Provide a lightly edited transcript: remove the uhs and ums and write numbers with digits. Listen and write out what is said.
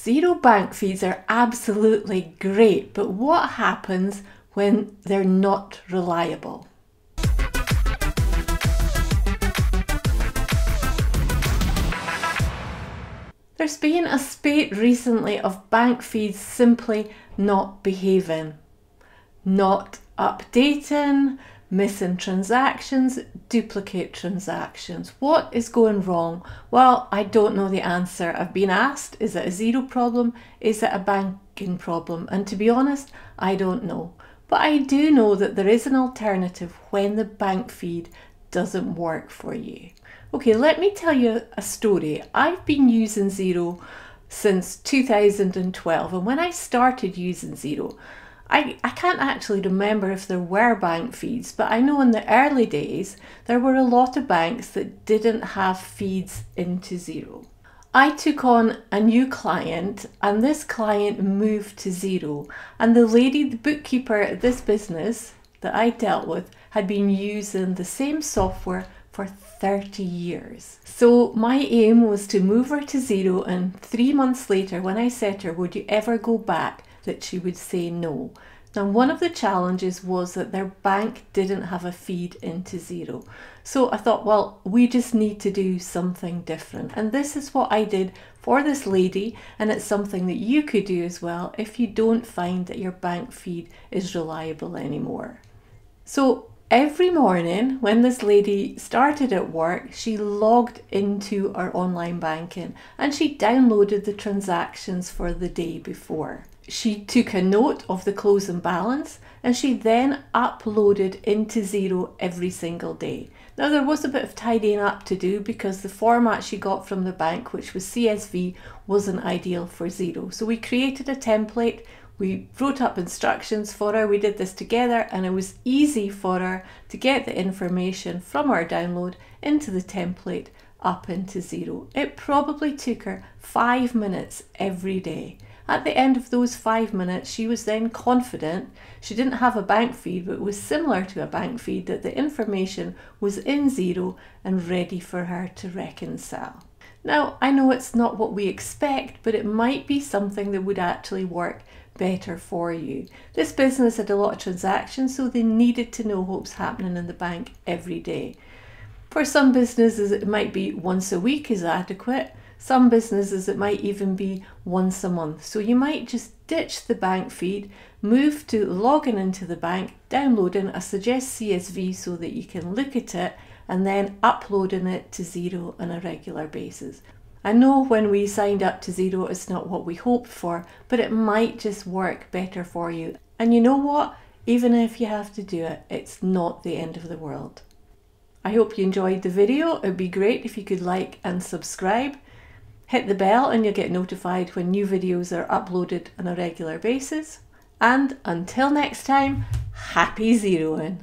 Xero bank feeds are absolutely great, but what happens when they're not reliable? There's been a spate recently of bank feeds simply not behaving, not updating, missing transactions, duplicate transactions. What is going wrong? Well, I don't know the answer. I've been asked, is it a Xero problem? Is it a banking problem? And to be honest, I don't know. But I do know that there is an alternative when the bank feed doesn't work for you. Okay, let me tell you a story. I've been using Xero since 2012, and when I started using Xero, I can't actually remember if there were bank feeds, but I know in the early days there were a lot of banks that didn't have feeds into Xero. I took on a new client and this client moved to Xero, and the lady, the bookkeeper at this business that I dealt with, had been using the same software for 30 years. So my aim was to move her to Xero, and 3 months later when I said to her, would you ever go back, that she would say no. Now, one of the challenges was that their bank didn't have a feed into Xero. So I thought, well, we just need to do something different. And this is what I did for this lady, and it's something that you could do as well if you don't find that your bank feed is reliable anymore. So every morning when this lady started at work, she logged into our online banking and she downloaded the transactions for the day before. She took a note of the closing balance and she then uploaded into Xero every single day. Now, there was a bit of tidying up to do because the format she got from the bank, which was CSV, wasn't ideal for Xero. So we created a template, we wrote up instructions for her, we did this together, and it was easy for her to get the information from our download into the template up into Xero. It probably took her 5 minutes every day. At the end of those 5 minutes, she was then confident. She didn't have a bank feed, but it was similar to a bank feed, that the information was in Xero and ready for her to reconcile. Now, I know it's not what we expect, but it might be something that would actually work better for you. This business had a lot of transactions, so they needed to know what was happening in the bank every day. For some businesses, it might be once a week is adequate. Some businesses, it might even be once a month. So you might just ditch the bank feed, move to logging into the bank, downloading a suggest CSV so that you can look at it, and then uploading it to Xero on a regular basis. I know when we signed up to Xero, it's not what we hoped for, but it might just work better for you. And you know what? Even if you have to do it, it's not the end of the world. I hope you enjoyed the video. It'd be great if you could like and subscribe. Hit the bell and you'll get notified when new videos are uploaded on a regular basis. And until next time, happy Xeroing!